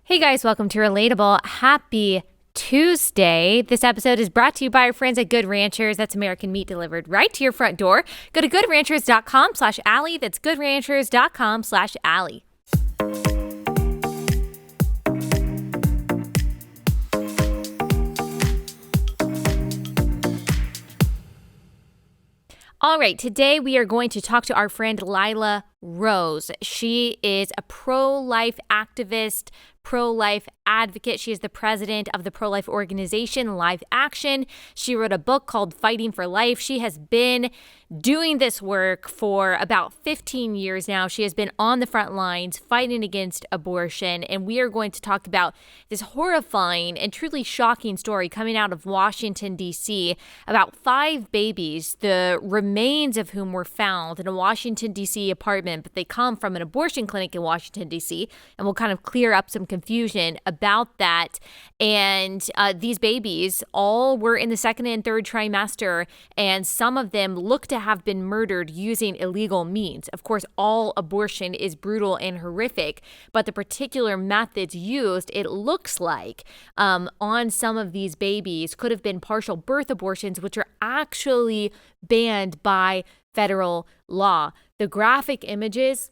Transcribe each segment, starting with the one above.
Hey guys, welcome to Relatable. Happy Tuesday. This episode is brought to you by our friends at Good Ranchers. That's American meat delivered right to your front door. Go to goodranchers.com/Allie. That's goodranchers.com/Allie. All right, today we are going to talk to our friend Lila Rose. She is a pro-life activist, pro-life advocate. She is the president of the pro-life organization Live Action. She wrote a book called Fighting for Life. She has been doing this work for about 15 years now. She has been on the front lines fighting against abortion, and we are going to talk about this horrifying and truly shocking story coming out of Washington, D.C. about 5 babies, the remains of whom were found in a Washington, D.C. apartment, but they come from an abortion clinic in Washington, D.C., and we'll kind of clear up some confusion about that. And these babies all were in the second and third trimester, and some of them look to have been murdered using illegal means. Of course, all abortion is brutal and horrific, but the particular methods used, it looks like, on some of these babies could have been partial birth abortions, which are actually banned by federal law. The graphic images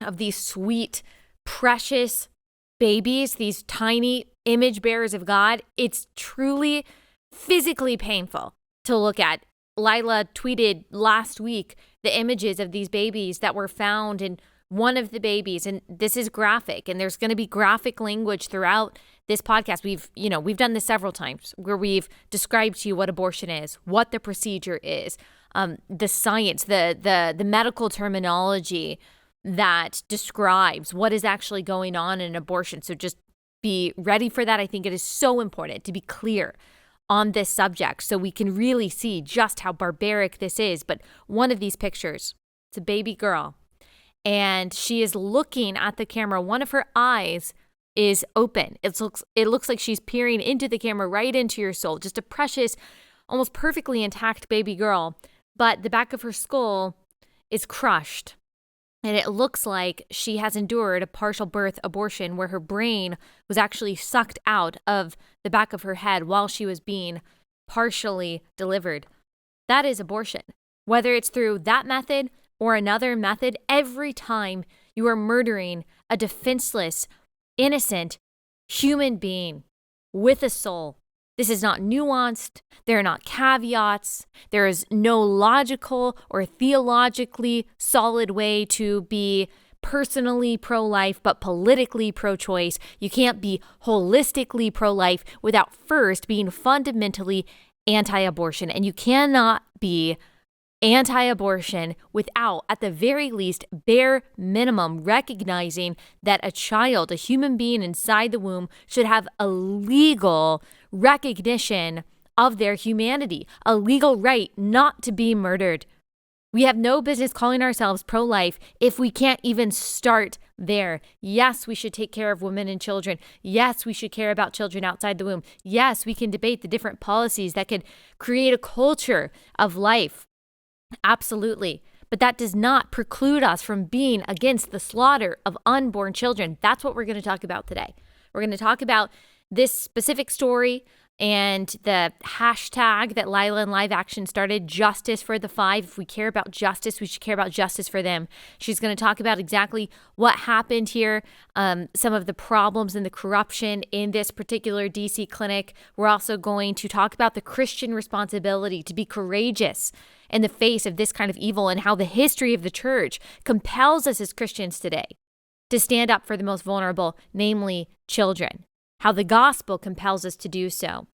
of these sweet, precious babies, these tiny image bearers of God, it's truly physically painful to look at. Lila tweeted last week the images of these babies that were found, and one of the babies, and this is graphic, and there's going to be graphic language throughout this podcast. We've done this several times where we've described to you what abortion is, what the procedure is, the science, the medical terminology that describes what is actually going on in abortion. So just be ready for that. I think it is so important to be clear on this subject so we can really see just how barbaric this is. But one of these pictures, it's a baby girl, and she is looking at the camera. One of her eyes is open. It looks like she's peering into the camera, right into your soul. Just a precious, almost perfectly intact baby girl. But the back of her skull is crushed. And it looks like she has endured a partial birth abortion where her brain was actually sucked out of the back of her head while she was being partially delivered. That is abortion. Whether it's through that method or another method, every time you are murdering a defenseless, innocent human being with a soul. This is not nuanced. There are not caveats. There is no logical or theologically solid way to be personally pro-life but politically pro-choice. You can't be holistically pro-life without first being fundamentally anti-abortion. And you cannot be anti-abortion without, at the very least, bare minimum, recognizing that a child, a human being inside the womb, should have a legal recognition of their humanity, a legal right not to be murdered. We have no business calling ourselves pro-life if we can't even start there. Yes, we should take care of women and children. Yes, we should care about children outside the womb. Yes, we can debate the different policies that could create a culture of life. Absolutely. But that does not preclude us from being against the slaughter of unborn children. That's what we're going to talk about today. We're going to talk about this specific story and the hashtag that Lila and Live Action started, Justice for the 5. If we care about justice, we should care about justice for them. She's going to talk about exactly what happened here, some of the problems and the corruption in this particular DC clinic. We're also going to talk about the Christian responsibility to be courageous in the face of this kind of evil and how the history of the church compels us as Christians today to stand up for the most vulnerable, namely children. How the gospel compels us to do so.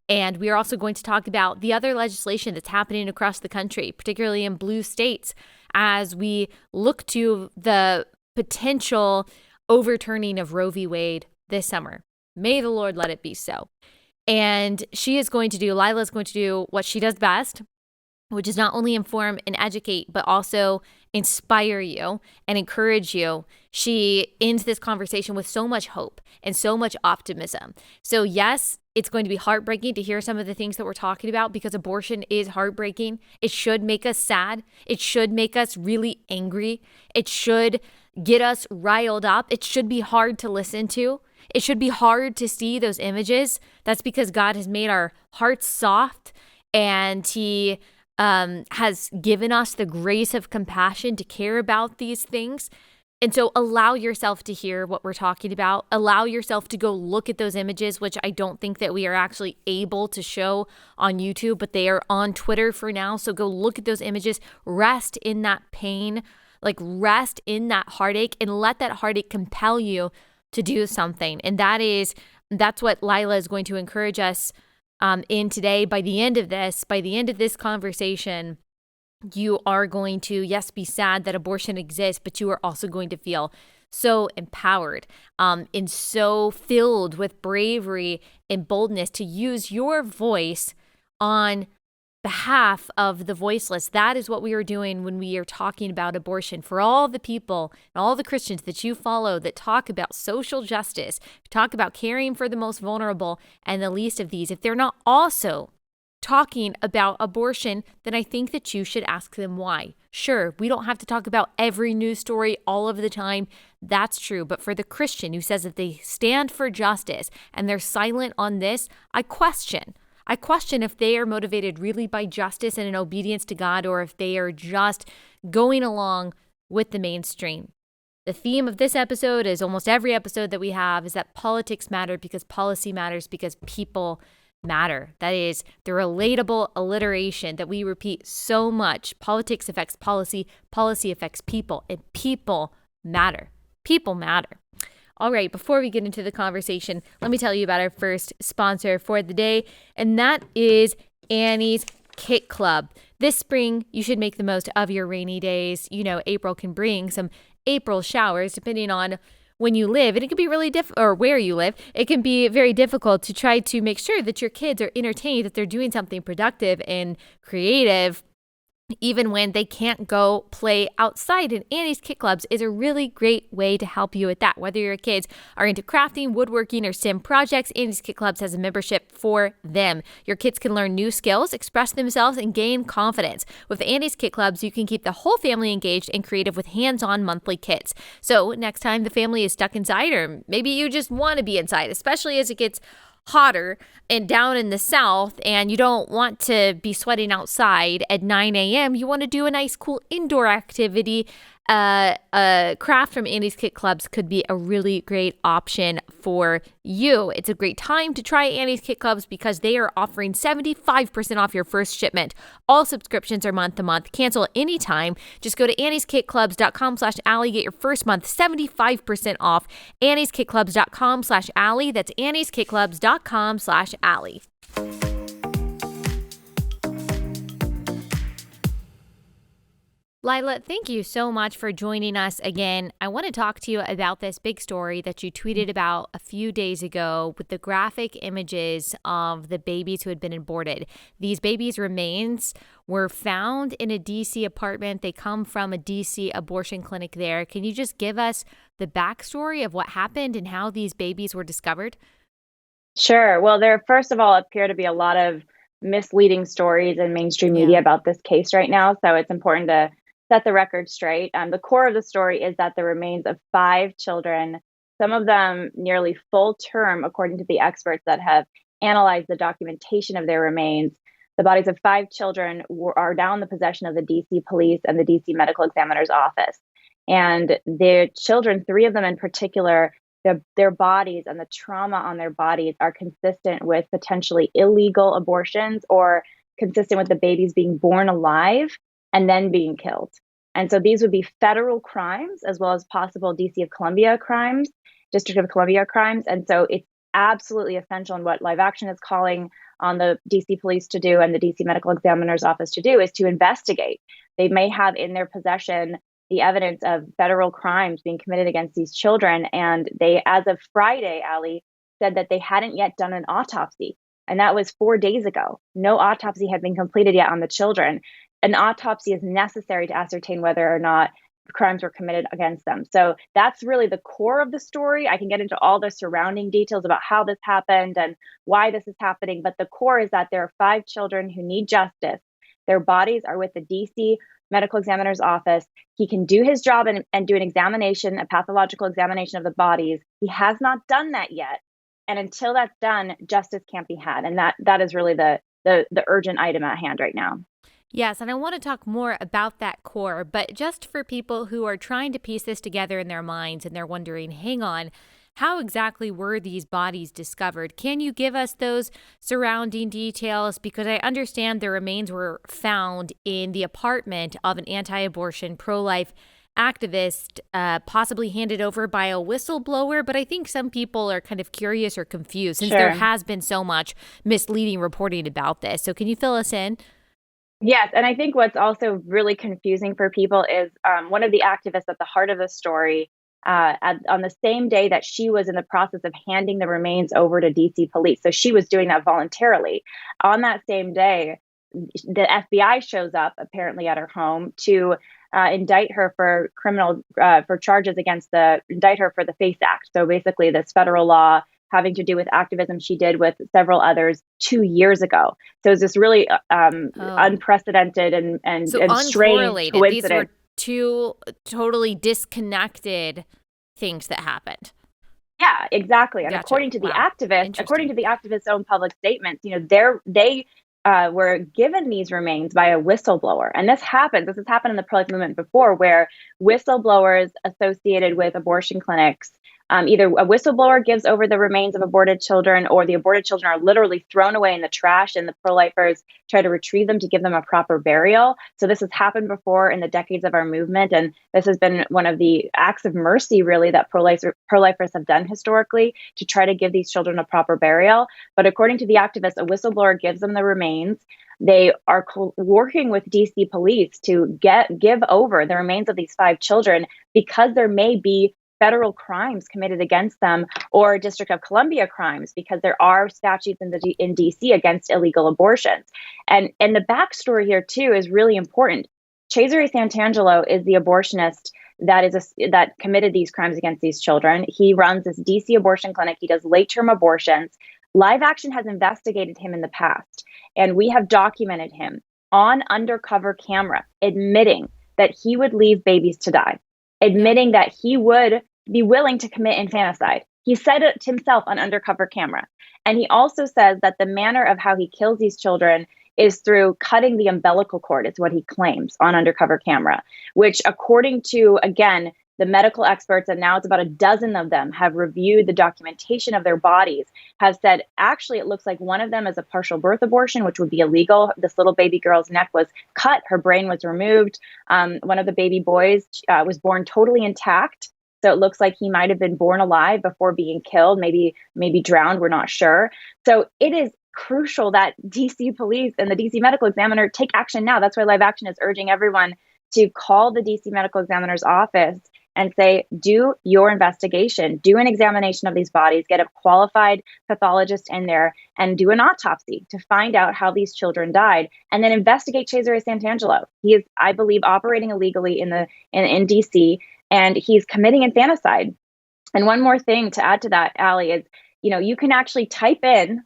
And we are also going to talk about the other legislation that's happening across the country, particularly in blue states, as we look to the potential overturning of Roe v. Wade this summer. May the Lord let it be so. And Lila is going to do what she does best, which is not only inform and educate, but also inspire you and encourage you. She ends this conversation with so much hope and so much optimism. So yes, it's going to be heartbreaking to hear some of the things that we're talking about because abortion is heartbreaking. It should make us sad. It should make us really angry. It should get us riled up. It should be hard to listen to. It should be hard to see those images. That's because God has made our hearts soft, and He has given us the grace of compassion to care about these things. And so allow yourself to hear what we're talking about. Allow yourself to go look at those images, which I don't think that we are actually able to show on YouTube, but they are on Twitter for now. So go look at those images, rest in that pain, like rest in that heartache, and let that heartache compel you to do something. And that's what Lila is going to encourage us in today. By the end of this conversation, you are going to, yes, be sad that abortion exists, but you are also going to feel so empowered and so filled with bravery and boldness to use your voice on behalf of the voiceless. That is what we are doing when we are talking about abortion. For all the people and all the Christians that you follow that talk about social justice, talk about caring for the most vulnerable and the least of these, if they're not also talking about abortion, then I think that you should ask them why. Sure, we don't have to talk about every news story all of the time. That's true. But for the Christian who says that they stand for justice and they're silent on this, I question if they are motivated really by justice and an obedience to God, or if they are just going along with the mainstream. The theme of this episode, is almost every episode that we have, is that politics matter because policy matters because people matter. That is the relatable alliteration that we repeat so much. Politics affects policy, policy affects people, and people matter. People matter. All right, before we get into the conversation, let me tell you about our first sponsor for the day, and that is Annie's Kit Club. This spring, you should make the most of your rainy days. You know, April can bring some April showers depending on when you live, and it can be really or where you live. It can be very difficult to try to make sure that your kids are entertained, that they're doing something productive and creative, even when they can't go play outside. And Annie's Kit Clubs is a really great way to help you with that. Whether your kids are into crafting, woodworking, or STEM projects, Annie's Kit Clubs has a membership for them. Your kids can learn new skills, express themselves, and gain confidence. With Annie's Kit Clubs, you can keep the whole family engaged and creative with hands-on monthly kits. So next time the family is stuck inside, or maybe you just want to be inside, especially as it gets hotter and down in the south, and you don't want to be sweating outside at 9 a.m. You want to do a nice, cool indoor activity. A craft from Annie's Kit Clubs could be a really great option for you. It's a great time to try Annie's Kit Clubs because they are offering 75% off your first shipment. All subscriptions are month to month. Cancel anytime. Just go to annieskitclubs.com/Allie. Get your first month 75% off. annieskitclubs.com/Allie. That's annieskitclubs.com/Allie. Lila, thank you so much for joining us again. I want to talk to you about this big story that you tweeted about a few days ago with the graphic images of the babies who had been aborted. These babies' remains were found in a D.C. apartment. They come from a D.C. abortion clinic there. Can you just give us the backstory of what happened and how these babies were discovered? Sure. Well, there first of all appear to be a lot of misleading stories in mainstream media about this case right now. So it's important to set the record straight. The core of the story is that the remains of 5 children, some of them nearly full term, according to the experts that have analyzed the documentation of their remains. The bodies of 5 children are now in the possession of the DC police and the DC medical examiner's office. And their children, 3 of them in particular, their bodies and the trauma on their bodies are consistent with potentially illegal abortions or consistent with the babies being born alive and then being killed. And so these would be federal crimes as well as possible District of Columbia crimes. And so it's absolutely essential, and what Live Action is calling on the DC police to do and the DC medical examiner's office to do is to investigate. They may have in their possession the evidence of federal crimes being committed against these children. And they, as of Friday, Allie, said that they hadn't yet done an autopsy. And that was 4 days ago. No autopsy had been completed yet on the children. An autopsy is necessary to ascertain whether or not crimes were committed against them. So that's really the core of the story. I can get into all the surrounding details about how this happened and why this is happening. But the core is that there are 5 children who need justice. Their bodies are with the DC medical examiner's office. He can do his job and do an examination, a pathological examination of the bodies. He has not done that yet. And until that's done, justice can't be had. And that is really the urgent item at hand right now. Yes, and I want to talk more about that core, but just for people who are trying to piece this together in their minds and they're wondering, hang on, how exactly were these bodies discovered? Can you give us those surrounding details? Because I understand the remains were found in the apartment of an anti-abortion, pro-life activist, possibly handed over by a whistleblower. But I think some people are kind of curious or confused since there has been so much misleading reporting about this. So can you fill us in? Yes, and I think what's also really confusing for people is one of the activists at the heart of the story, on the same day that she was in the process of handing the remains over to DC police. So she was doing that voluntarily. On that same day, the FBI shows up apparently at her home to indict her for for charges indict her for the FACE Act. So basically this federal law having to do with activism she did with several others 2 years ago. So it's this really unprecedented and strange coincidence. These were two totally disconnected things that happened. Yeah, exactly. And Gotcha. according to the activist's own public statements, they were given these remains by a whistleblower. And this has happened in the pro-life movement before, where whistleblowers associated with abortion clinics, either a whistleblower gives over the remains of aborted children, or the aborted children are literally thrown away in the trash and the pro-lifers try to retrieve them to give them a proper burial. So this has happened before in the decades of our movement. And this has been one of the acts of mercy, really, that pro-lifers have done historically to try to give these children a proper burial. But according to the activists, a whistleblower gives them the remains. They are working with DC police to give over the remains of these 5 children because there may be federal crimes committed against them, or District of Columbia crimes, because there are statutes in DC against illegal abortions. And the backstory here too is really important. Cesare Santangelo is the abortionist that committed these crimes against these children. He runs this DC abortion clinic. He does late-term abortions. Live Action has investigated him in the past, and we have documented him on undercover camera admitting that he would leave babies to die, admitting that he would be willing to commit infanticide. He said it himself on undercover camera. And he also says that the manner of how he kills these children is through cutting the umbilical cord, is what he claims on undercover camera, which, according to, again, the medical experts, and now it's about a dozen of them, have reviewed the documentation of their bodies, have said, actually, it looks like one of them is a partial birth abortion, which would be illegal. This little baby girl's neck was cut. Her brain was removed. One of the baby boys was born totally intact. So it looks like he might have been born alive before being killed, maybe drowned. We're not sure. So it is crucial that DC police and the DC medical examiner take action now. That's why Live Action is urging everyone to call the DC medical examiner's office and say, do your investigation, do an examination of these bodies, get a qualified pathologist in there and do an autopsy to find out how these children died, and then investigate Cesare Santangelo. He is, I believe, operating illegally in DC, and he's committing infanticide. And one more thing to add to that, Allie, is, you can actually type in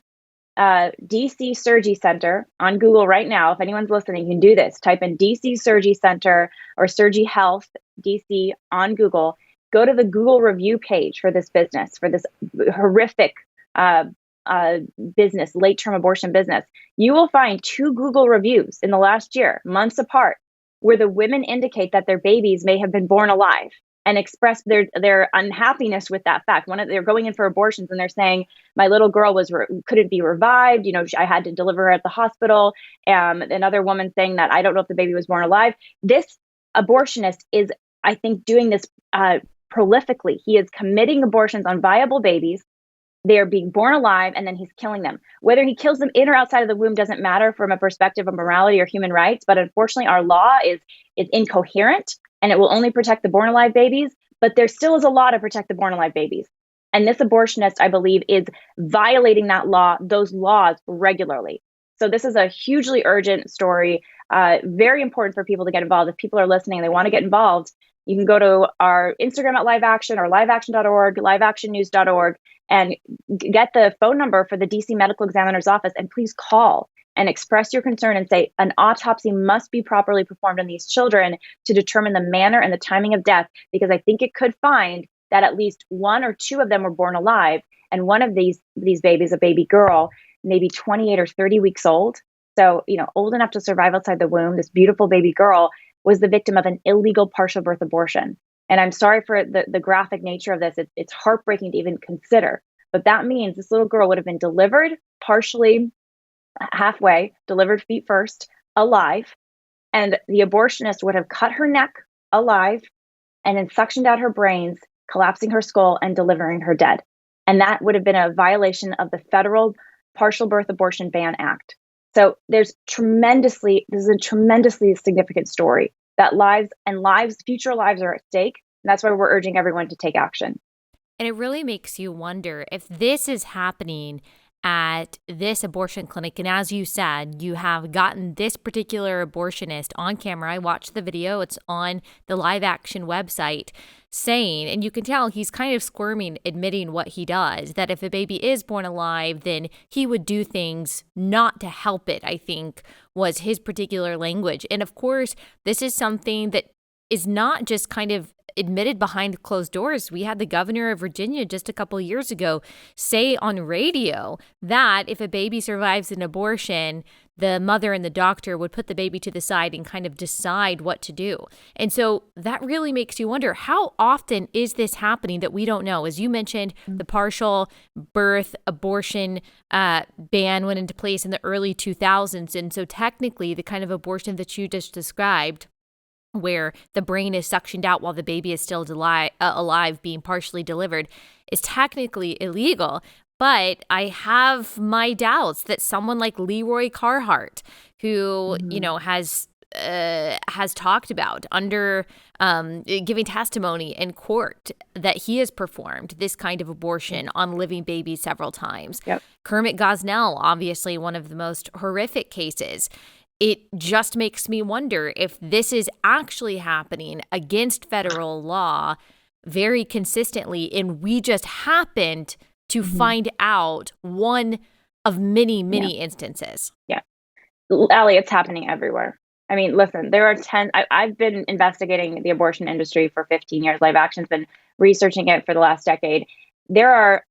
DC Surgery Center on Google right now. If anyone's listening, you can do this. Type in DC Surgery Center or Surgery Health DC on Google. Go to the Google review page for this business, for this horrific business, late-term abortion business. You will find 2 Google reviews in the last year, months apart, where the women indicate that their babies may have been born alive and express their unhappiness with that fact. They're going in for abortions and they're saying, my little girl couldn't be revived. I had to deliver her at the hospital. Another woman saying that I don't know if the baby was born alive. This abortionist is, I think, doing this prolifically. He is committing abortions on viable babies. They are being born alive, and then he's killing them. Whether he kills them in or outside of the womb doesn't matter from a perspective of morality or human rights. But unfortunately, our law is incoherent, and it will only protect the born alive babies. But there still is a law to protect the born alive babies. And this abortionist, I believe, is violating those laws regularly. So this is a hugely urgent story, very important for people to get involved. If people are listening, they want to get involved, you can go to our Instagram at Live Action or liveaction.org, liveactionnews.org, and get the phone number for the DC Medical Examiner's Office, and please call and express your concern and say an autopsy must be properly performed on these children to determine the manner and the timing of death, because I think it could find that at least one or two of them were born alive, and one of these babies, a baby girl, maybe 28 or 30 weeks old, so old enough to survive outside the womb, this beautiful baby girl was the victim of an illegal partial birth abortion. And I'm sorry for the graphic nature of this. It's heartbreaking to even consider. But that means this little girl would have been delivered partially, halfway, delivered feet first, alive. And the abortionist would have cut her neck alive and then suctioned out her brains, collapsing her skull and delivering her dead. And that would have been a violation of the federal Partial Birth Abortion Ban Act. So this is a tremendously significant story that future lives are at stake. And that's why we're urging everyone to take action. And it really makes you wonder if this is happening at this abortion clinic. And as you said, you have gotten this particular abortionist on camera. I watched the video. It's on the live action website saying, and you can tell he's kind of squirming, admitting what he does, that if a baby is born alive, then he would do things not to help it, I think was his particular language. And of course, this is something that is not just kind of admitted behind closed doors. We had the governor of Virginia just a couple years ago say on radio that if a baby survives an abortion, the mother and the doctor would put the baby to the side and kind of decide what to do. And so that really makes you wonder, how often is this happening that we don't know? As you mentioned, the partial birth abortion ban went into place in the early 2000s. And so technically the kind of abortion that you just described, where the brain is suctioned out while the baby is still alive, being partially delivered, is technically illegal. But I have my doubts that someone like Leroy Carhart, who, has talked about under giving testimony in court that he has performed this kind of abortion on living babies several times. Yep. Kermit Gosnell, obviously one of the most horrific cases. It just makes me wonder if this is actually happening against federal law very consistently, and we just happened to find out one of many instances. Yeah. Allie, it's happening everywhere. I mean, listen, there are I've been investigating the abortion industry for 15 years. Live Action's been researching it for the last decade. There are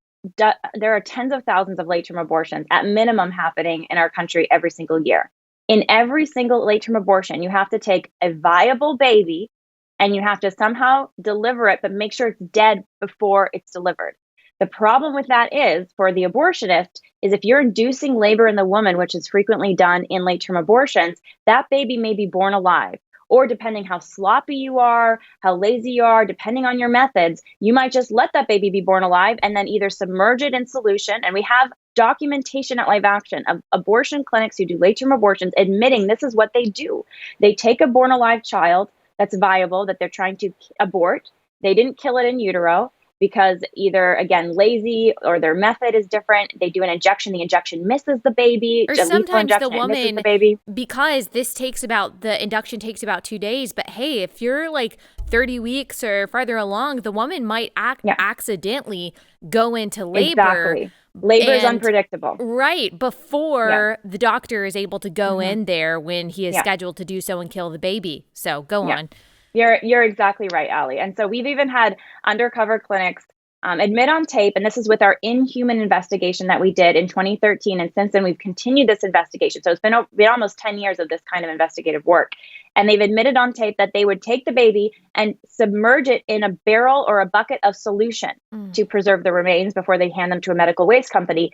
tens of thousands of late-term abortions at minimum happening in our country every single year. In every single late-term abortion, you have to take a viable baby and you have to somehow deliver it, but make sure it's dead before it's delivered. The problem with that is, for the abortionist, is if you're inducing labor in the woman, which is frequently done in late-term abortions, that baby may be born alive. Or depending how sloppy you are, how lazy you are, depending on your methods, you might just let that baby be born alive and then either submerge it in solution. And we have documentation at Live Action of abortion clinics who do late-term abortions admitting this is what they do. They take a born alive child that's viable, that they're trying to abort. They didn't kill it in utero because either, again, lazy or their method is different. They do an injection. The injection misses the baby. Or sometimes the woman, misses the baby. Because the induction takes about 2 days. But hey, if you're like 30 weeks or farther along, the woman might accidentally go into labor. Exactly. Labor is unpredictable. Right. Before the doctor is able to go in there when he is scheduled to do so and kill the baby. So go on. You're exactly right, Allie. And so we've even had undercover clinics admit on tape, and this is with our Inhuman investigation that we did in 2013. And since then, we've continued this investigation. So it's been almost 10 years of this kind of investigative work. And they've admitted on tape that they would take the baby and submerge it in a barrel or a bucket of solution to preserve the remains before they hand them to a medical waste company,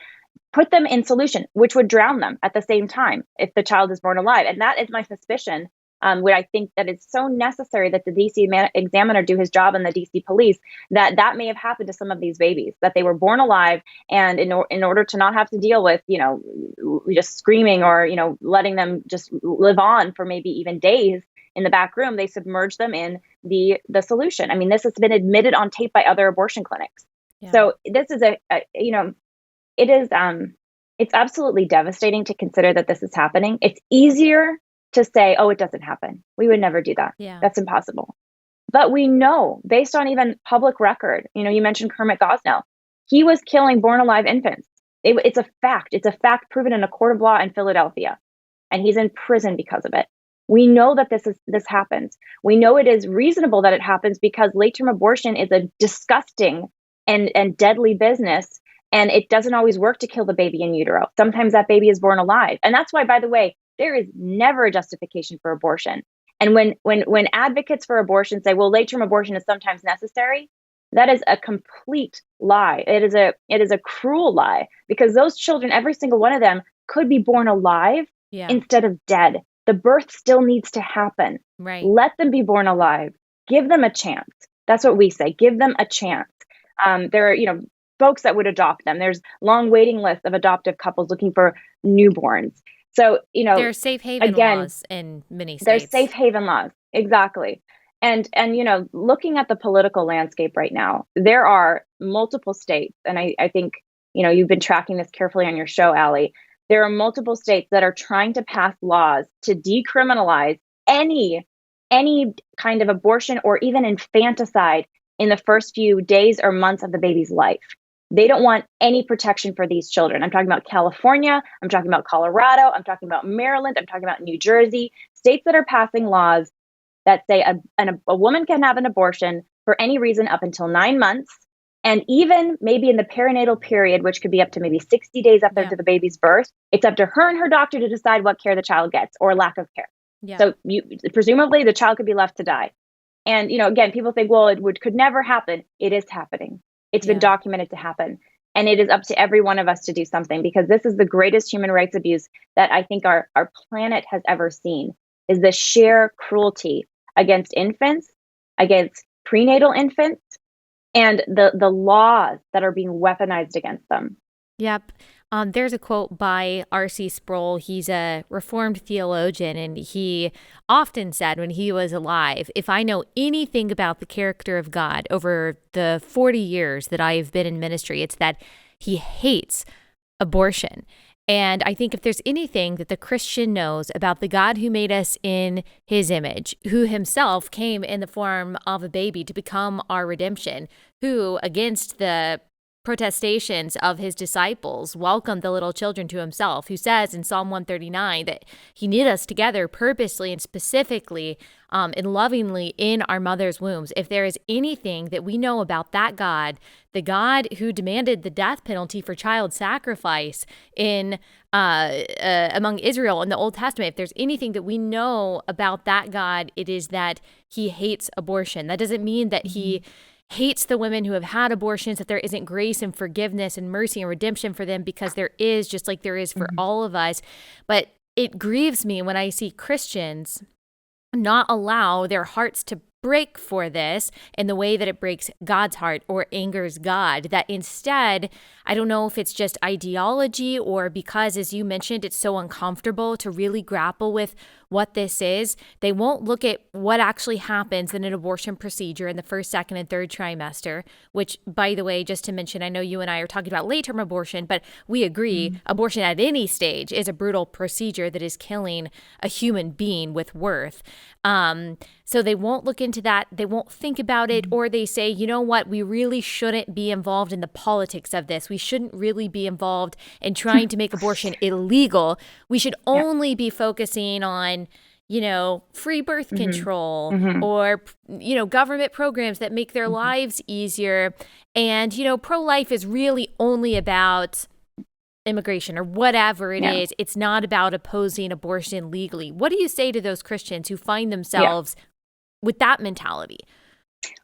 put them in solution, which would drown them at the same time if the child is born alive. And that is my suspicion. Where I think that it's so necessary that the DC examiner do his job and the DC police, that may have happened to some of these babies, that they were born alive. And in order to not have to deal with, just screaming or, letting them just live on for maybe even days in the back room, they submerged them in the solution. I mean, this has been admitted on tape by other abortion clinics. Yeah. So this is it's absolutely devastating to consider that this is happening. It's easier to say, oh, it doesn't happen. We would never do that. Yeah. That's impossible. But we know, based on even public record, you mentioned Kermit Gosnell, he was killing born alive infants. It's a fact. It's a fact proven in a court of law in Philadelphia. and he's in prison because of it. We know that this happens. We know it is reasonable that it happens because late-term abortion is a disgusting and deadly business, and it doesn't always work to kill the baby in utero. Sometimes that baby is born alive. And that's why, by the way, there is never a justification for abortion. And when advocates for abortion say, well, late-term abortion is sometimes necessary, that is a complete lie. It is a cruel lie, because those children, every single one of them, could be born alive instead of dead. The birth still needs to happen. Right. Let them be born alive. Give them a chance. That's what we say. Give them a chance. There are, folks that would adopt them. There's long waiting lists of adoptive couples looking for newborns. So, there are safe haven laws in many states. There's safe haven laws. Exactly. And looking at the political landscape right now, there are multiple states, and I think, you've been tracking this carefully on your show, Allie. There are multiple states that are trying to pass laws to decriminalize any kind of abortion or even infanticide in the first few days or months of the baby's life. They don't want any protection for these children. I'm talking about California. I'm talking about Colorado. I'm talking about Maryland. I'm talking about New Jersey. States that are passing laws that say a woman can have an abortion for any reason up until 9 months. And even maybe in the perinatal period, which could be up to maybe 60 days after the baby's birth, it's up to her and her doctor to decide what care the child gets or lack of care. Yeah. So presumably the child could be left to die. And, again, people think, well, could never happen. It is happening. It's been documented to happen. And it is up to every one of us to do something, because this is the greatest human rights abuse that I think our planet has ever seen, is the sheer cruelty against infants, against prenatal infants, and the laws that are being weaponized against them. Yep. There's a quote by R.C. Sproul. He's a Reformed theologian, and he often said when he was alive, if I know anything about the character of God over the 40 years that I've been in ministry, it's that he hates abortion. And I think if there's anything that the Christian knows about the God who made us in his image, who himself came in the form of a baby to become our redemption, who, against the protestations of his disciples, welcomed the little children to himself, who says in Psalm 139 that he knit us together purposely and specifically and lovingly in our mother's wombs. If there is anything that we know about that God, the God who demanded the death penalty for child sacrifice in among Israel in the Old Testament, if there's anything that we know about that God, it is that he hates abortion. That doesn't mean that he hates the women who have had abortions, that there isn't grace and forgiveness and mercy and redemption for them, because there is, just like there is for all of us. But it grieves me when I see Christians not allow their hearts to break for this in the way that it breaks God's heart or angers God. That instead, I don't know if it's just ideology or because, as you mentioned, it's so uncomfortable to really grapple with what this is. They won't look at what actually happens in an abortion procedure in the first, second, and third trimester, which, by the way, just to mention, I know you and I are talking about late-term abortion, but we agree abortion at any stage is a brutal procedure that is killing a human being with worth. So they won't look into that. They won't think about it, or they say, you know what, we really shouldn't be involved in the politics of this. We shouldn't really be involved in trying to make abortion illegal. We should only be focusing on, free birth control or, government programs that make their lives easier. And, pro-life is really only about immigration or whatever it is. It's not about opposing abortion legally. What do you say to those Christians who find themselves with that mentality?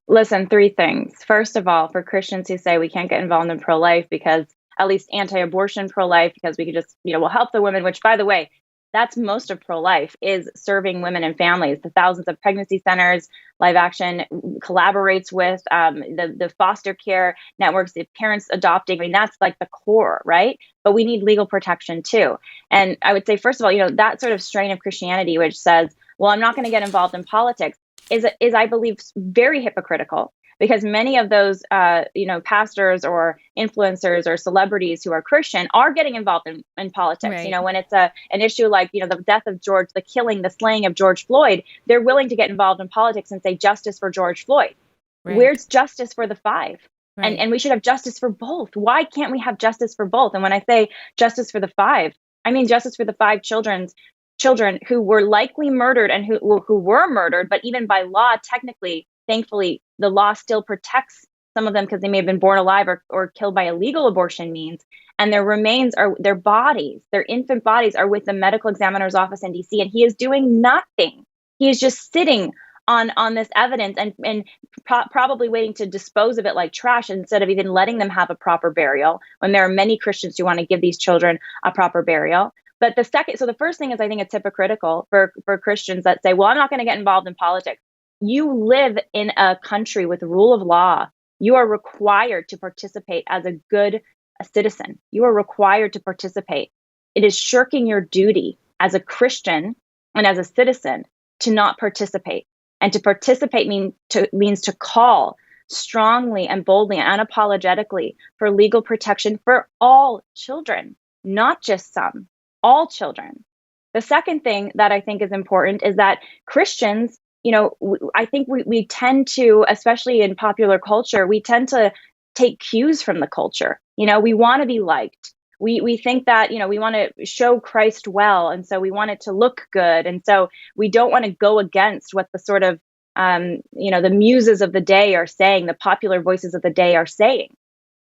Listen, 3 things. First of all, for Christians who say we can't get involved in pro-life because, at least anti-abortion pro-life, because we could just, we'll help the women, which, by the way, that's most of pro-life, is serving women and families. The thousands of pregnancy centers, Live Action collaborates with, the foster care networks, the parents adopting. I mean, that's like the core, right? But we need legal protection too. And I would say, first of all, that sort of strain of Christianity, which says, well, I'm not going to get involved in politics, is I believe, very hypocritical. Because many of those, pastors or influencers or celebrities who are Christian are getting involved in politics. Right. When it's an issue like, the death of George, the slaying of George Floyd, they're willing to get involved in politics and say justice for George Floyd. Right. Where's justice for the 5? Right. And we should have justice for both. Why can't we have justice for both? And when I say justice for the 5, I mean justice for the 5 children who were likely murdered and who were murdered, but even by law, technically, thankfully, the law still protects some of them because they may have been born alive or killed by illegal abortion means. And their remains are their bodies, their infant bodies are with the medical examiner's office in DC, and he is doing nothing. He is just sitting on this evidence and probably waiting to dispose of it like trash instead of even letting them have a proper burial, when there are many Christians who want to give these children a proper burial. But the first thing is, I think it's hypocritical for Christians that say, well, I'm not going to get involved in politics. You live in a country with rule of law. You are required to participate as a good citizen. You are required to participate. It is shirking your duty as a Christian and as a citizen to not participate. And to participate means to call strongly and boldly and unapologetically for legal protection for all children, not just some, all children. The second thing that I think is important is that Christians, I think we tend to, especially in popular culture, we tend to take cues from the culture. We want to be liked. We think that, we want to show Christ well. And so we want it to look good. And so we don't want to go against what the sort of, the muses of the day are saying, the popular voices of the day are saying.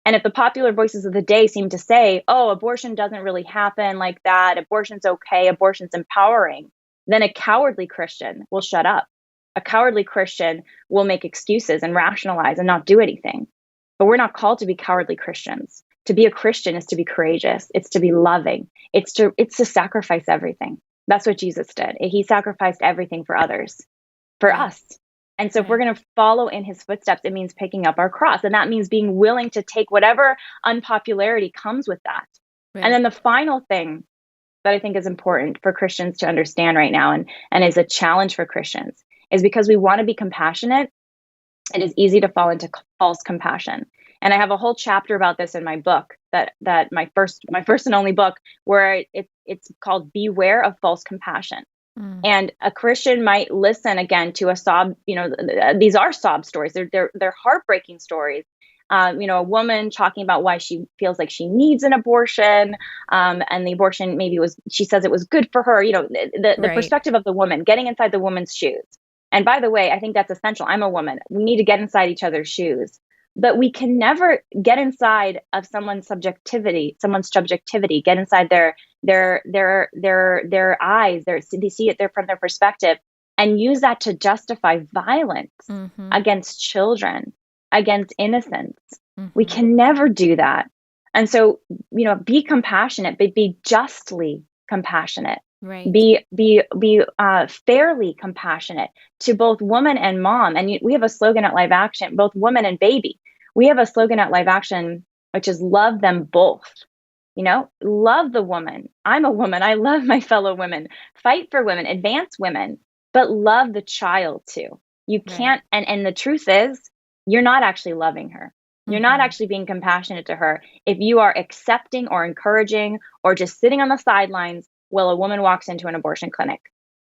And if the popular voices of the day seem to say, oh, abortion doesn't really happen like that, abortion's okay, abortion's empowering, then a cowardly Christian will shut up. A cowardly Christian will make excuses and rationalize and not do anything. But we're not called to be cowardly Christians. To be a Christian is to be courageous. It's to be loving. It's to sacrifice everything. That's what Jesus did. He sacrificed everything for others, for us. And so if we're going to follow in his footsteps, it means picking up our cross. And that means being willing to take whatever unpopularity comes with that. Right. And then the final thing that I think is important for Christians to understand right now and is a challenge for Christians is, because we want to be compassionate, it is easy to fall into false compassion. And I have a whole chapter about this in my book, that my first and only book, where it's called Beware of False Compassion. And a Christian might listen again to a sob, these are sob stories. They're heartbreaking stories. A woman talking about why she feels like she needs an abortion, and the abortion she says it was good for her. The right. Perspective of the woman, getting inside the woman's shoes. And by the way, I think that's essential. I'm a woman. We need to get inside each other's shoes. But we can never get inside of someone's subjectivity, get inside their eyes, they see it there from their perspective, and use that to justify violence against children, against innocents. We can never do that. And so, be compassionate, but be justly compassionate. Right. Be fairly compassionate to both woman and mom. And we have a slogan at Live Action, both woman and baby. We have a slogan at Live Action, which is love them both. Love the woman. I'm a woman. I love my fellow women. Fight for women, advance women, but love the child too. You can't. And the truth is, you're not actually loving her. You're not actually being compassionate to her if you are accepting or encouraging or just sitting on the sidelines while a woman walks into an abortion clinic.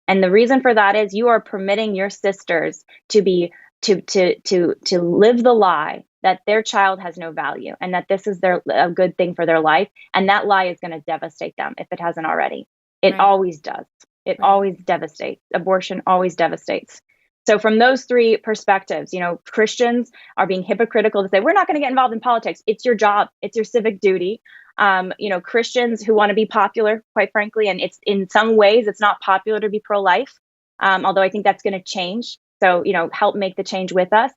And the reason for that is you are permitting your sisters to live the lie that their child has no value and that this is a good thing for their life. And that lie is going to devastate them if it hasn't already. It always does. It always devastates. Abortion always devastates. So from those three perspectives, Christians are being hypocritical to say, we're not going to get involved in politics. It's your job. It's your civic duty. Christians who want to be popular, quite frankly, and it's in some ways it's not popular to be pro-life, although I think that's going to change. So, help make the change with us.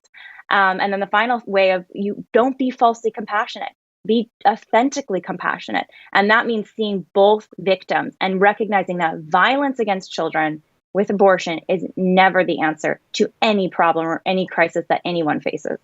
And then the final way of you don't be falsely compassionate, be authentically compassionate. And that means seeing both victims and recognizing that violence against children with abortion is never the answer to any problem or any crisis that anyone faces.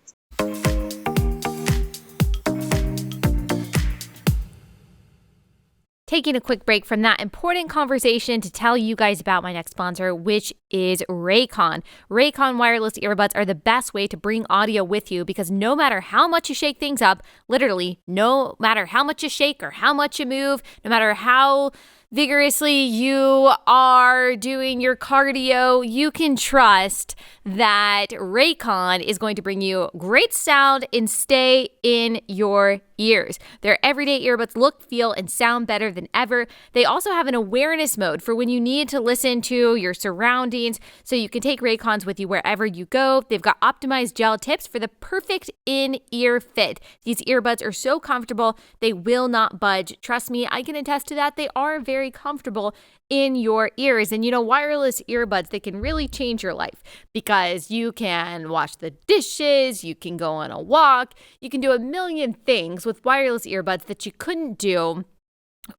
Taking a quick break from that important conversation to tell you guys about my next sponsor, which is Raycon. Raycon wireless earbuds are the best way to bring audio with you because no matter how much you shake things up, literally no matter how much you shake or how much you move, no matter how vigorously you are doing your cardio, you can trust that Raycon is going to bring you great sound and stay in your ears. Their everyday earbuds look, feel, and sound better than ever. They also have an awareness mode for when you need to listen to your surroundings, so you can take Raycons with you wherever you go. They've got optimized gel tips for the perfect in-ear fit. These earbuds are so comfortable, they will not budge. Trust me, I can attest to that. They are very comfortable in your ears. And wireless earbuds, they can really change your life because you can wash the dishes, you can go on a walk, you can do a million things with wireless earbuds that you couldn't do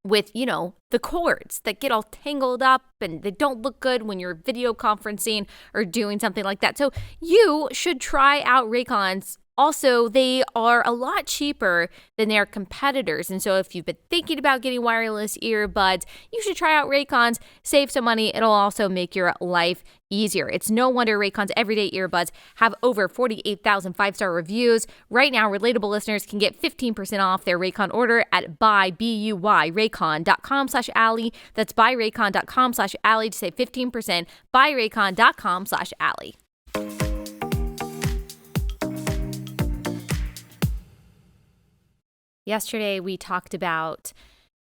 with, the cords that get all tangled up and they don't look good when you're video conferencing or doing something like that. So you should try out Raycons. Also, they are a lot cheaper than their competitors. And so if you've been thinking about getting wireless earbuds, you should try out Raycons, save some money. It'll also make your life easier. It's no wonder Raycons everyday earbuds have over 48,000 five-star reviews. Right now, Relatable listeners can get 15% off their Raycon order at buyraycon.com/Allie. That's buyraycon.com/Allie to save 15%. Buyraycon.com/Allie. Yesterday, we talked about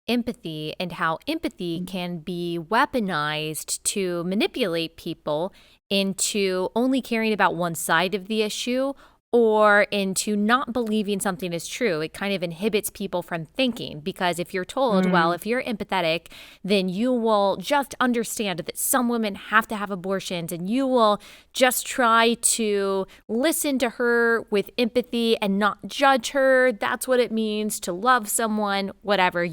empathy and how empathy can be weaponized to manipulate people into only caring about one side of the issue or into not believing something is true. It kind of inhibits people from thinking because if you're told, well, if you're empathetic, then you will just understand that some women have to have abortions and you will just try to listen to her with empathy and not judge her. That's what it means to love someone, whatever,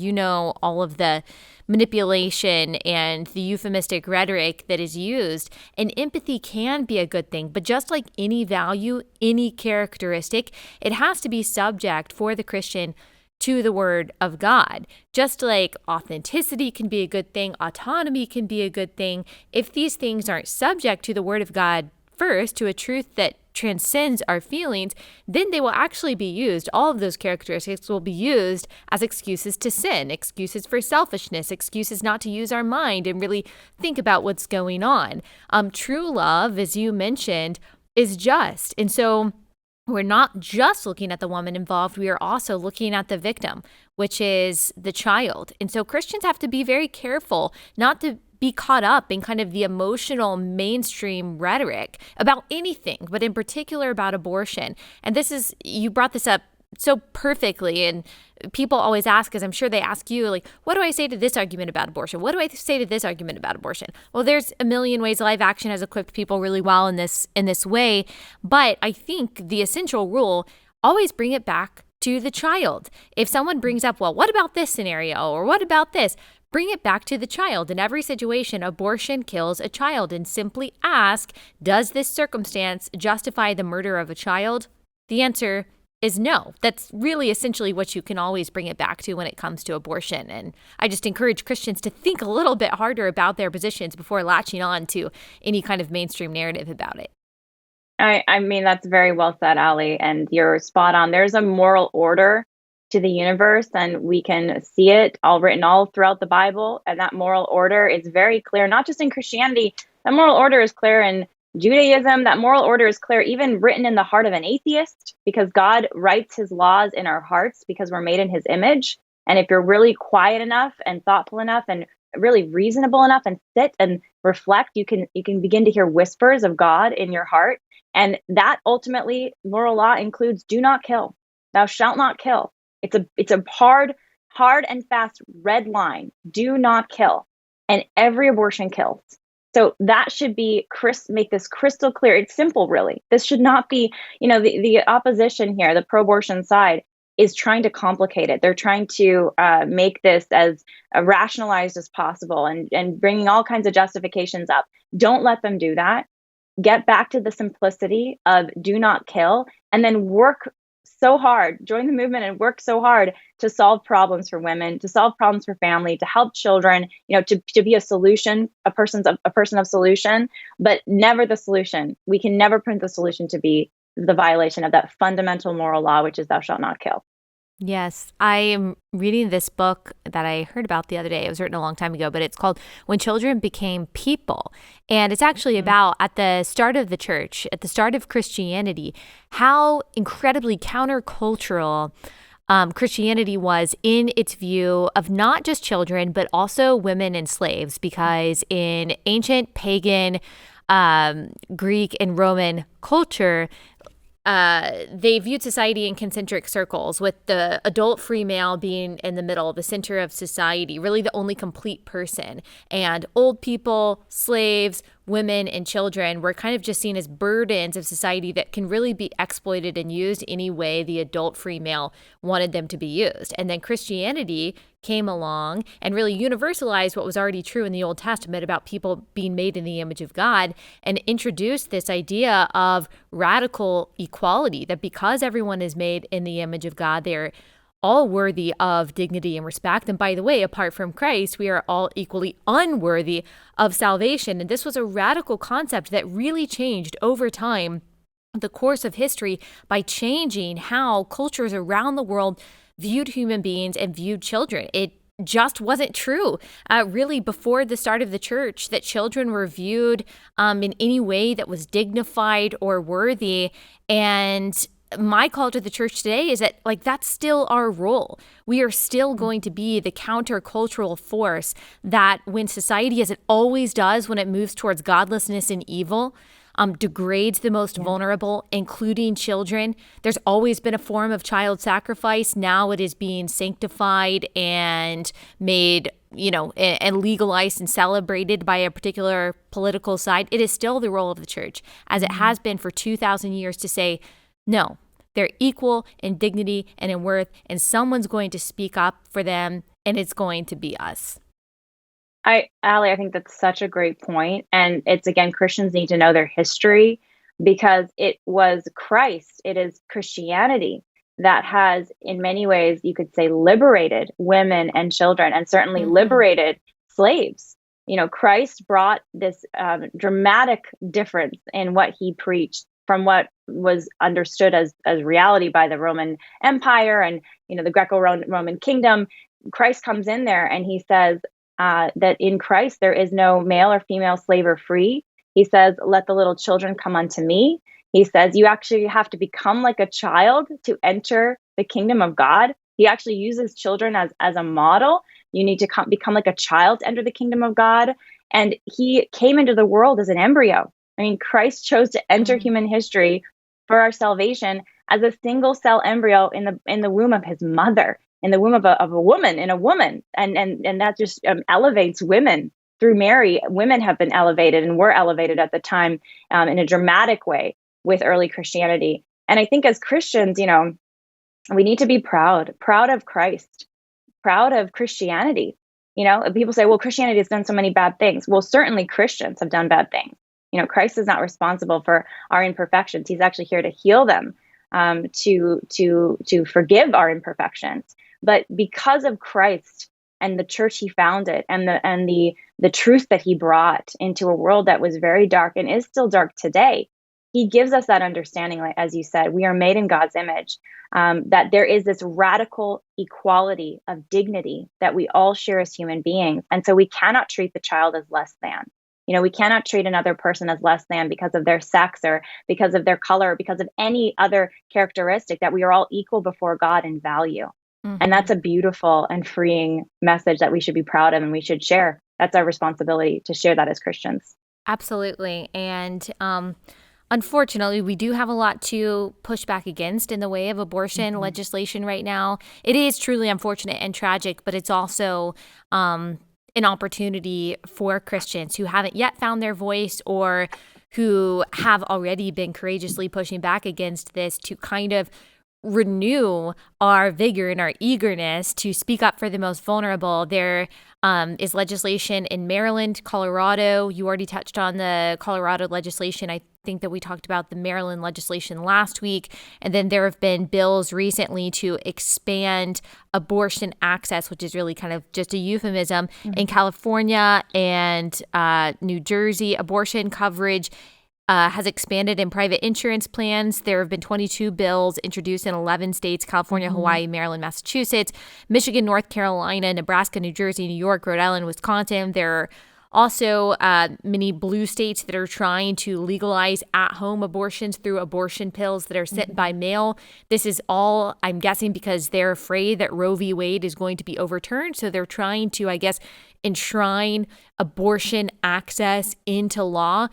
all of the manipulation and the euphemistic rhetoric that is used. And empathy can be a good thing, but just like any value, any characteristic, it has to be subject for the Christian to the Word of God. Just like authenticity can be a good thing, autonomy can be a good thing. If these things aren't subject to the Word of God first, to a truth that transcends our feelings, then they will actually be used. All of those characteristics will be used as excuses to sin, excuses for selfishness, excuses not to use our mind and really think about what's going on. True love, as you mentioned, is just. And so we're not just looking at the woman involved, we are also looking at the victim, which is the child. And so Christians have to be very careful not to be caught up in kind of the emotional mainstream rhetoric about anything, but in particular about abortion. And you brought this up so perfectly. And people always ask, as I'm sure they ask you, like, what do I say to this argument about abortion? What do I say to this argument about abortion? Well, there's a million ways. Live Action has equipped people really well in this way. But I think the essential rule, always bring it back to the child. If someone brings up, well, what about this scenario? Or what about this? Bring it back to the child. In every situation, abortion kills a child. And simply ask, does this circumstance justify the murder of a child? The answer is no. That's really essentially what you can always bring it back to when it comes to abortion. And I just encourage Christians to think a little bit harder about their positions before latching on to any kind of mainstream narrative about it. I mean, that's very well said, Allie, and you're spot on. There's a moral order to the universe, and we can see it all written all throughout the Bible. And that moral order is very clear, not just in Christianity. That moral order is clear in Judaism. That moral order is clear, even written in the heart of an atheist, because God writes his laws in our hearts because we're made in his image. And if you're really quiet enough and thoughtful enough and really reasonable enough and sit and reflect, you can begin to hear whispers of God in your heart. And that ultimately, moral law includes do not kill. Thou shalt not kill. It's a hard and fast red line. Do not kill. And every abortion kills. So that should be make this crystal clear. It's simple, really. This should not be, the opposition here, the pro-abortion side, is trying to complicate it. They're trying to make this as rationalized as possible and bringing all kinds of justifications up. Don't let them do that. Get back to the simplicity of do not kill, and then work so hard, join the movement and work so hard to solve problems for women, to solve problems for family, to help children, to be a solution, a person of solution, but never the solution. We can never print the solution to be the violation of that fundamental moral law, which is thou shalt not kill. Yes, I am reading this book that I heard about the other day. It was written a long time ago, but it's called When Children Became People. And it's actually about, at the start of the church, at the start of Christianity, how incredibly countercultural Christianity was in its view of not just children, but also women and slaves, because in ancient pagan Greek and Roman culture, they viewed society in concentric circles, with the adult free male being in the middle, the center of society, really the only complete person. And old people, slaves, women, and children were kind of just seen as burdens of society that can really be exploited and used any way the adult free male wanted them to be used. And then Christianity came along and really universalized what was already true in the Old Testament about people being made in the image of God, and introduced this idea of radical equality, that because everyone is made in the image of God, they're all worthy of dignity and respect. And by the way, apart from Christ, we are all equally unworthy of salvation. And this was a radical concept that really changed over time the course of history by changing how cultures around the world viewed human beings and viewed children. It just wasn't true, really, before the start of the church, that children were viewed in any way that was dignified or worthy. And my call to the church today is that, like, that's still our role. We are still going to be the countercultural force that, when society, as it always does when it moves towards godlessness and evil, degrades the most vulnerable, including children. There's always been a form of child sacrifice. Now it is being sanctified and made, and legalized and celebrated by a particular political side. It is still the role of the church, as it has been for 2,000 years, to say, no, they're equal in dignity and in worth, and someone's going to speak up for them, and it's going to be us. Allie, I think that's such a great point. And it's, again, Christians need to know their history, because it was Christ, it is Christianity that has, in many ways, you could say, liberated women and children, and certainly liberated slaves. Christ brought this dramatic difference in what he preached from what was understood as reality by the Roman Empire and, the Greco-Roman kingdom. Christ comes in there and he says that in Christ there is no male or female, slave or free. He says, let the little children come unto me. He says, you actually have to become like a child to enter the kingdom of God. He actually uses children as a model. You need to become like a child to enter the kingdom of God. And he came into the world as an embryo. I mean, Christ chose to enter human history for our salvation as a single cell embryo in the womb of his mother, in the womb of a woman, in a woman. And that just elevates women. Through Mary, women have been elevated and were elevated at the time in a dramatic way with early Christianity. And I think as Christians, we need to be proud of Christ, proud of Christianity. People say, well, Christianity has done so many bad things. Well, certainly Christians have done bad things. Christ is not responsible for our imperfections. He's actually here to heal them, to forgive our imperfections. But because of Christ and the church he founded, and the truth that he brought into a world that was very dark and is still dark today, he gives us that understanding, like, as you said, we are made in God's image, that there is this radical equality of dignity that we all share as human beings. And so we cannot treat the child as less than. We cannot treat another person as less than because of their sex or because of their color or because of any other characteristic, that we are all equal before God in value. And that's a beautiful and freeing message that we should be proud of and we should share. That's our responsibility, to share that as Christians. Absolutely. And unfortunately, we do have a lot to push back against in the way of abortion legislation right now. It is truly unfortunate and tragic, but it's also an opportunity for Christians who haven't yet found their voice, or who have already been courageously pushing back against this, to kind of renew our vigor and our eagerness to speak up for the most vulnerable. There is legislation in Maryland, Colorado. You already touched on the Colorado legislation. I think that we talked about the Maryland legislation last week. And then there have been bills recently to expand abortion access, which is really kind of just a euphemism, in California and New Jersey. Abortion coverage has expanded in private insurance plans. There have been 22 bills introduced in 11 states: California, Hawaii, Maryland, Massachusetts, Michigan, North Carolina, Nebraska, New Jersey, New York, Rhode Island, Wisconsin. There are Also, many blue states that are trying to legalize at-home abortions through abortion pills that are sent by mail. This is all, I'm guessing, because they're afraid that Roe v. Wade is going to be overturned. So they're trying to, I guess, enshrine abortion access into law.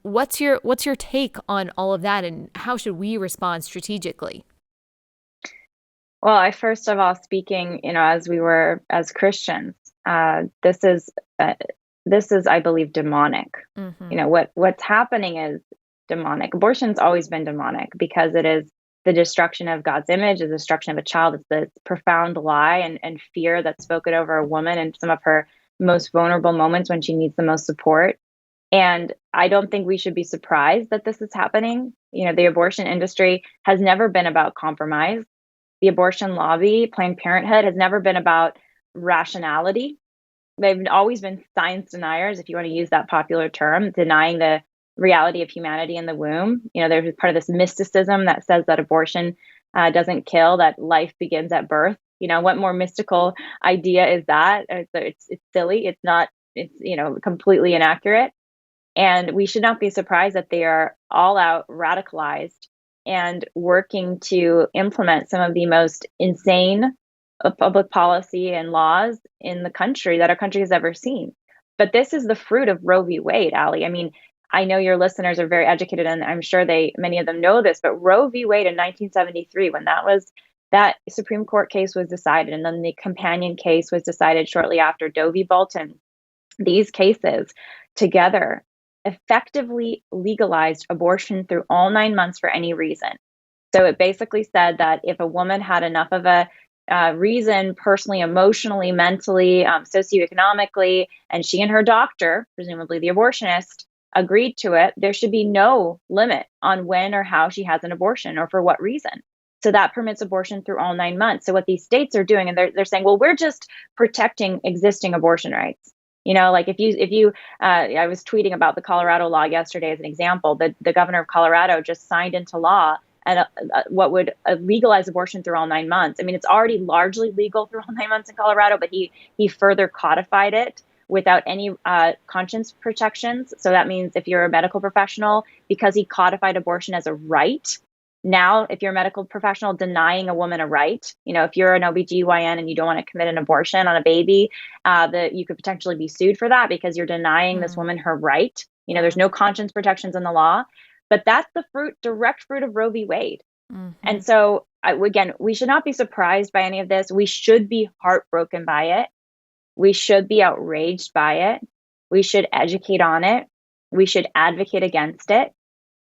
What's your take on all of that, and how should we respond strategically? Well, I first of all, speaking, as Christians, this is I believe, demonic. Mm-hmm. What's happening is demonic. Abortion's always been demonic because it is the destruction of God's image, the destruction of a child. It's the profound lie and fear that's spoken over a woman in some of her most vulnerable moments when she needs the most support. And I don't think we should be surprised that this is happening. The abortion industry has never been about compromise. The abortion lobby, Planned Parenthood, has never been about rationality. They've always been science deniers, if you want to use that popular term, denying the reality of humanity in the womb. There's part of this mysticism that says that abortion doesn't kill, that life begins at birth. What more mystical idea is that? It's silly. It's not. It's completely inaccurate. And we should not be surprised that they are all out radicalized and working to implement some of the most insane public policy and laws in the country that our country has ever seen. But this is the fruit of Roe v. Wade, Allie. I mean, I know your listeners are very educated, and I'm sure many of them know this, but Roe v. Wade in 1973, when that Supreme Court case was decided, and then the companion case was decided shortly after, Doe v. Bolton, these cases together effectively legalized abortion through all 9 months for any reason. So it basically said that if a woman had enough of a reason, personally, emotionally, mentally, socioeconomically, and she and her doctor, presumably the abortionist, agreed to it, there should be no limit on when or how she has an abortion or for what reason. So that permits abortion through all 9 months. So what these states are doing, and they're saying, well, we're just protecting existing abortion rights. Like if you, I was tweeting about the Colorado law yesterday as an example. The governor of Colorado just signed into law and what would legalize abortion through all 9 months. I mean, it's already largely legal through all 9 months in Colorado, but he further codified it without any conscience protections. So that means if you're a medical professional, because he codified abortion as a right. Now, if you're a medical professional denying a woman a right, if you're an OBGYN and you don't want to commit an abortion on a baby, that you could potentially be sued for that because you're denying this woman her right. There's no conscience protections in the law, but that's the direct fruit of Roe v. Wade. Mm-hmm. And so, again, we should not be surprised by any of this. We should be heartbroken by it. We should be outraged by it. We should educate on it. We should advocate against it.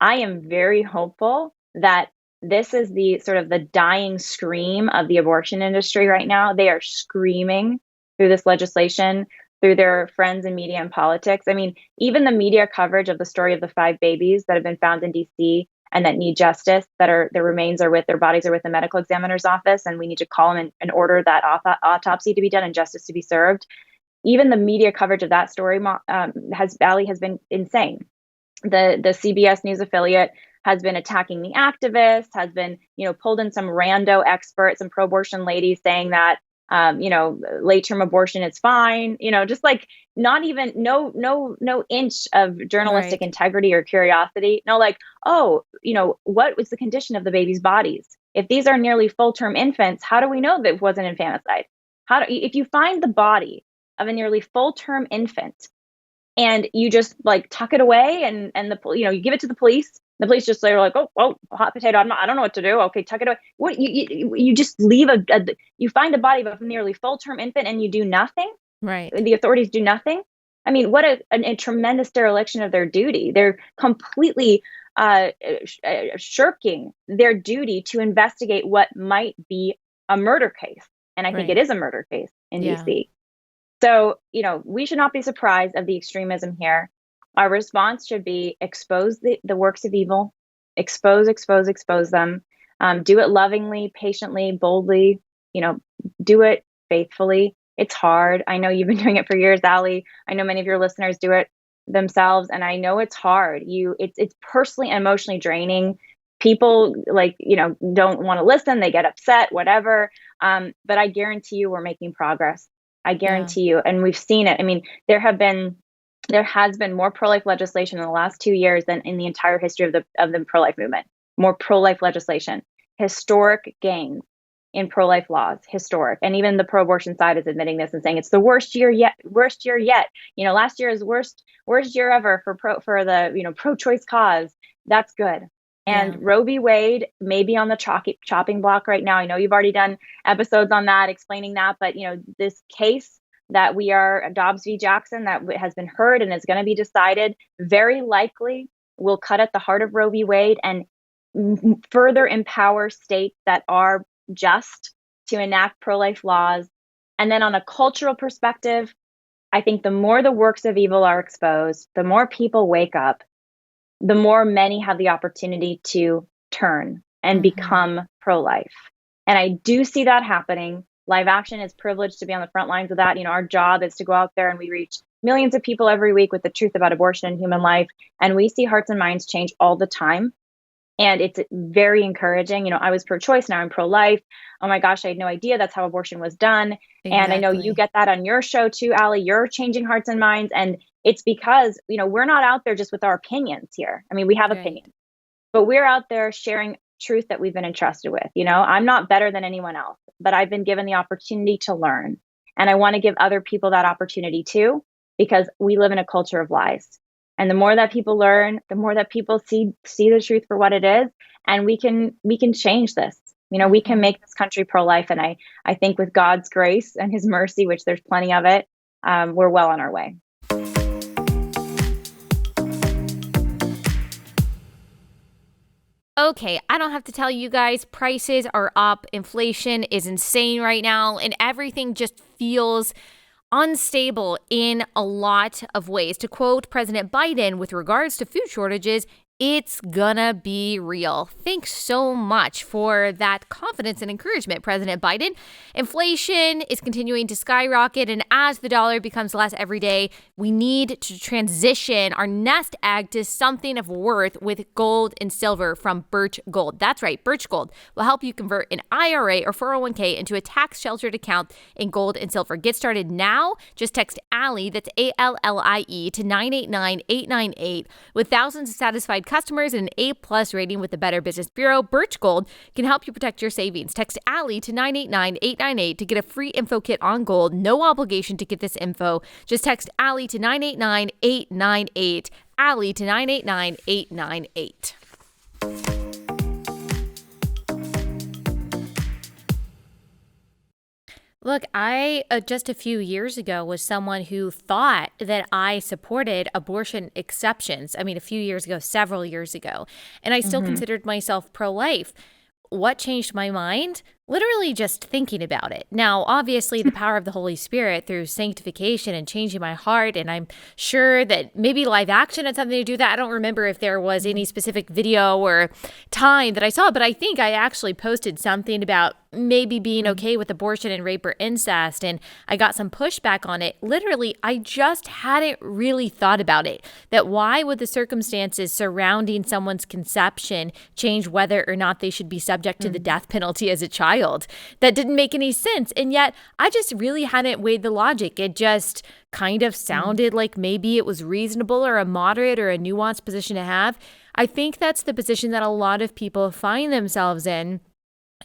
I am very hopeful that this is the sort of the dying scream of the abortion industry right now. They are screaming through this legislation, through their friends in media and politics. I mean, even the media coverage of the story of the 5 babies that have been found in DC and that need justice, their remains are their bodies are with the medical examiner's office, and we need to call them and order that autopsy to be done and justice to be served. Even the media coverage of that story Allie, has been insane. The CBS News affiliate has been attacking the activists, has been, pulled in some rando experts and pro-abortion ladies saying that, late-term abortion is fine, just like not even no inch of journalistic integrity or curiosity. No, like, what was the condition of the baby's bodies? If these are nearly full-term infants, how do we know that it wasn't infanticide? If you find the body of a nearly full-term infant and you just like tuck it away and you give it to the police. The police just are like, oh, hot potato. I don't know what to do. Okay, tuck it away. What you just leave you find a body of a nearly full-term infant and you do nothing. Right. The authorities do nothing. I mean, what a tremendous dereliction of their duty. They're completely shirking their duty to investigate what might be a murder case. And I think it is a murder case in DC. So, we should not be surprised of the extremism here. Our response should be expose the works of evil, expose them, do it lovingly, patiently, boldly, do it faithfully. It's hard. I know you've been doing it for years, Allie. I know many of your listeners do it themselves, and I know it's hard. It's personally and emotionally draining. People don't want to listen. They get upset, whatever. But I guarantee you we're making progress. I guarantee you. And we've seen it. I mean, there have been There has been more pro-life legislation in the last 2 years than in the entire history of the pro-life movement. More pro-life legislation, historic gains in pro-life laws, historic. And even the pro-abortion side is admitting this and saying it's the worst year yet. Last year is worst year ever for the pro-choice cause. That's good. And Roe v. Wade may be on the chopping block right now. I know you've already done episodes on that, explaining that, but this case that Dobbs v. Jackson, that has been heard and is going to be decided, very likely will cut at the heart of Roe v. Wade and further empower states that are just to enact pro-life laws. And then on a cultural perspective, I think the more the works of evil are exposed, the more people wake up, the more many have the opportunity to turn and become pro-life. And I do see that happening. Live Action is privileged to be on the front lines of that. Our job is to go out there and we reach millions of people every week with the truth about abortion and human life. And we see hearts and minds change all the time. And it's very encouraging. I was pro-choice, now I'm pro-life. Oh my gosh, I had no idea that's how abortion was done. Exactly. And I know you get that on your show too, Allie. You're changing hearts and minds. And it's because, we're not out there just with our opinions here. I mean, we have opinions, but we're out there sharing truth that we've been entrusted with. I'm not better than anyone else, but I've been given the opportunity to learn. And I want to give other people that opportunity too, because we live in a culture of lies. And the more that people learn, the more that people see the truth for what it is. And we can change this. We can make this country pro-life. And I think with God's grace and his mercy, which there's plenty of it, we're well on our way. Okay, I don't have to tell you guys, prices are up, inflation is insane right now, and everything just feels unstable in a lot of ways. To quote President Biden with regards to food shortages, it's gonna be real. Thanks so much for that confidence and encouragement, President Biden. Inflation is continuing to skyrocket, and as the dollar becomes less every day, we need to transition our nest egg to something of worth with gold and silver from Birch Gold. That's right, Birch Gold will help you convert an IRA or 401k into a tax-sheltered account in gold and silver. Get started now. Just text Allie, that's ALLIE, to 989-898. With thousands of satisfied customers and an A+ rating with the Better Business Bureau, Birch Gold can help you protect your savings. Text Allie to 989-898 to get a free info kit on gold. No obligation to get this info. Just text Allie to 989-898. Allie to 989-898. Look, I just a few years ago was someone who thought that I supported abortion exceptions. I mean, a few years ago, several years ago, and I still considered myself pro-life. What changed my mind? Literally just thinking about it. Now, obviously, the power of the Holy Spirit through sanctification and changing my heart, and I'm sure that maybe Live Action had something to do with that. I don't remember if there was any specific video or time that I saw, but I think I actually posted something about maybe being okay with abortion and rape or incest, and I got some pushback on it. Literally, I just hadn't really thought about it. That why would the circumstances surrounding someone's conception change whether or not they should be subject to the death penalty as a child? That didn't make any sense. And yet I just really hadn't weighed the logic. It just kind of sounded like maybe it was reasonable or a moderate or a nuanced position to have. I think that's the position that a lot of people find themselves in.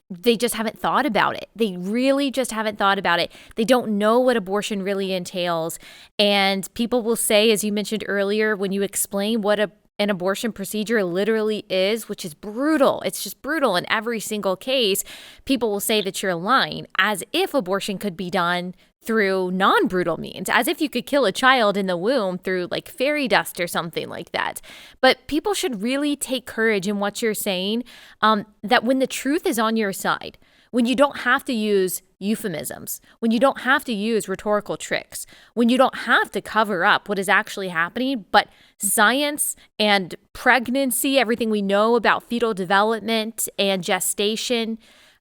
They just haven't thought about it. They really just haven't thought about it. They don't know what abortion really entails. And people will say, as you mentioned earlier, when you explain what an abortion procedure literally is, which is brutal. It's just brutal in every single case. People will say that you're lying, as if abortion could be done through non-brutal means, as if you could kill a child in the womb through like fairy dust or something like that. But people should really take courage in what you're saying, that when the truth is on your side, when you don't have to use euphemisms, when you don't have to use rhetorical tricks, when you don't have to cover up what is actually happening, but science and pregnancy, everything we know about fetal development and gestation,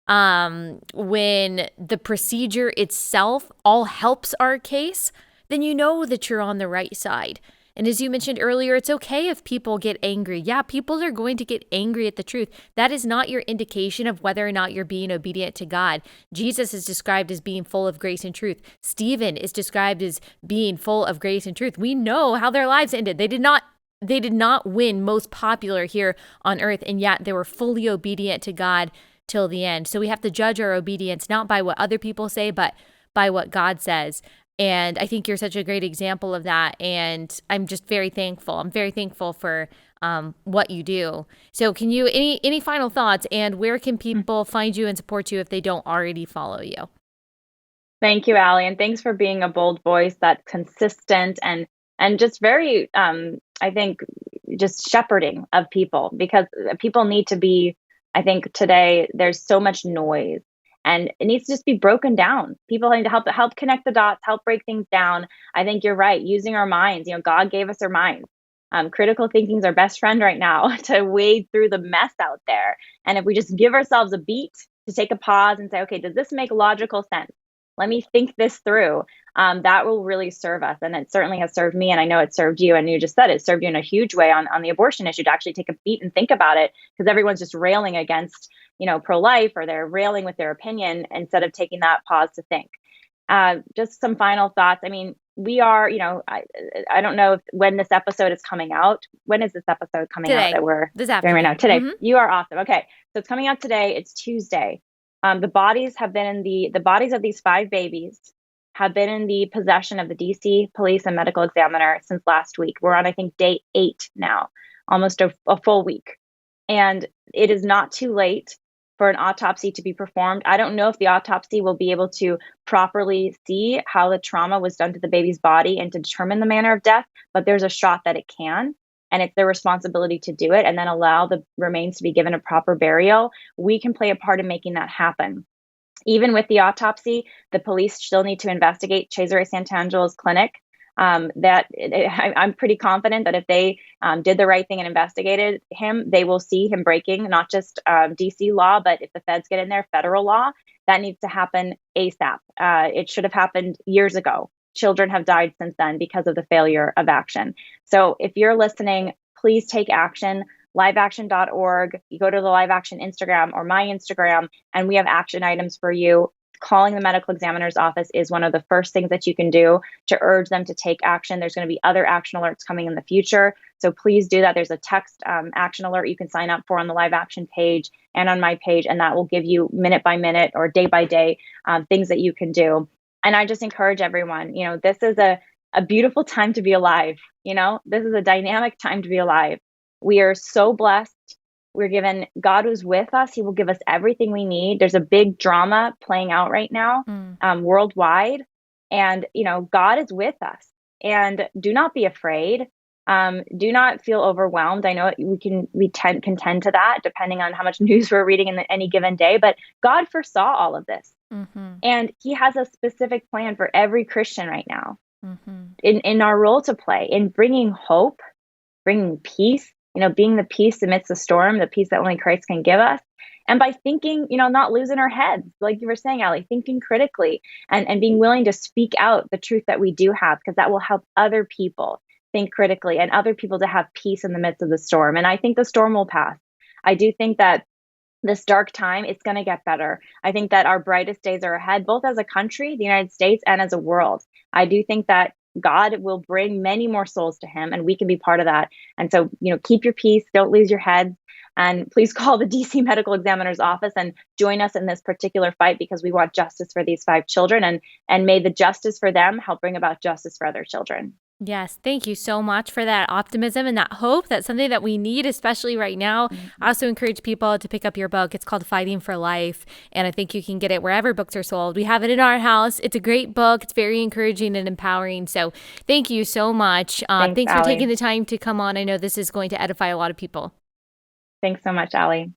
when the procedure itself all helps our case, then you know that you're on the right side. And as you mentioned earlier, it's okay if people get angry. Yeah, people are going to get angry at the truth. That is not your indication of whether or not you're being obedient to God. Jesus is described as being full of grace and truth. Stephen is described as being full of grace and truth. We know how their lives ended. They did not win most popular here on earth, and yet they were fully obedient to God till the end. So we have to judge our obedience not by what other people say, but by what God says. And I think you're such a great example of that. And I'm just very thankful. I'm very thankful for what you do. So can you, any final thoughts, and where can people find you and support you if they don't already follow you? Thank you, Allie. And thanks for being a bold voice that's consistent and just very, I think, just shepherding of people, because people need to be, I think today there's so much noise. And it needs to just be broken down. People need to help connect the dots, help break things down. I think you're right. Using our minds, God gave us our minds. Critical thinking is our best friend right now to wade through the mess out there. And if we just give ourselves a beat to take a pause and say, okay, does this make logical sense? Let me think this through. That will really serve us. And it certainly has served me. And I know it served you. And you just said it served you in a huge way on the abortion issue, to actually take a beat and think about it, because everyone's just railing against, pro-life, or they're railing with their opinion instead of taking that pause to think. Just some final thoughts. I mean, we are, I don't know when this episode is coming out. When is this episode coming Today. out that we're This doing afternoon. right now? Today. Mhm. You are awesome. Okay. So it's coming out today. It's Tuesday. The bodies have been in the bodies of these 5 babies have been in the possession of the DC police and medical examiner since last week. We're on, I think, day 8 now, almost a full week. And it is not too late for an autopsy to be performed. I don't know if the autopsy will be able to properly see how the trauma was done to the baby's body and to determine the manner of death, but there's a shot that it can. And it's their responsibility to do it and then allow the remains to be given a proper burial. We can play a part in making that happen. Even with the autopsy, the police still need to investigate Cesare Sant'Angela's clinic. I'm pretty confident that if they did the right thing and investigated him, they will see him breaking not just DC law, but if the feds get in there, federal law. That needs to happen ASAP. It should have happened years ago. Children have died since then because of the failure of action. So if you're listening, please take action. liveaction.org. You go to the Live Action Instagram or my Instagram, and we have action items for you. Calling the medical examiner's office is one of the first things that you can do to urge them to take action. There's going to be other action alerts coming in the future. So please do that. There's a text action alert you can sign up for on the Live Action page and on my page, and that will give you minute by minute or day by day things that you can do. And I just encourage everyone, this is a beautiful time to be alive. This is a dynamic time to be alive. We are so blessed. We're given, God was with us. He will give us everything we need. There's a big drama playing out right now worldwide. And, God is with us. And do not be afraid. Do not feel overwhelmed. I know we can tend to that depending on how much news we're reading in any given day. But God foresaw all of this. Mm-hmm. And he has a specific plan for every Christian right now in our role to play in bringing hope, bringing peace, being the peace amidst the storm, the peace that only Christ can give us. And by thinking, not losing our heads, like you were saying, Allie, thinking critically and being willing to speak out the truth that we do have, because that will help other people think critically and other people to have peace in the midst of the storm. And I think the storm will pass. I do think that this dark time, it's going to get better. I think that our brightest days are ahead, both as a country, the United States, and as a world. I do think that God will bring many more souls to him, and we can be part of that. And so, keep your peace, don't lose your heads, and please call the DC Medical Examiner's office and join us in this particular fight, because we want justice for these 5 children, and may the justice for them help bring about justice for other children. Yes, thank you so much for that optimism and that hope. That's something that we need, especially right now. I also encourage people to pick up your book. It's called Fighting for Life, and I think you can get it wherever books are sold. We have it in our house. It's a great book. It's very encouraging and empowering. So thank you so much. Thanks for taking the time to come on. I know this is going to edify a lot of people. Thanks so much, Allie.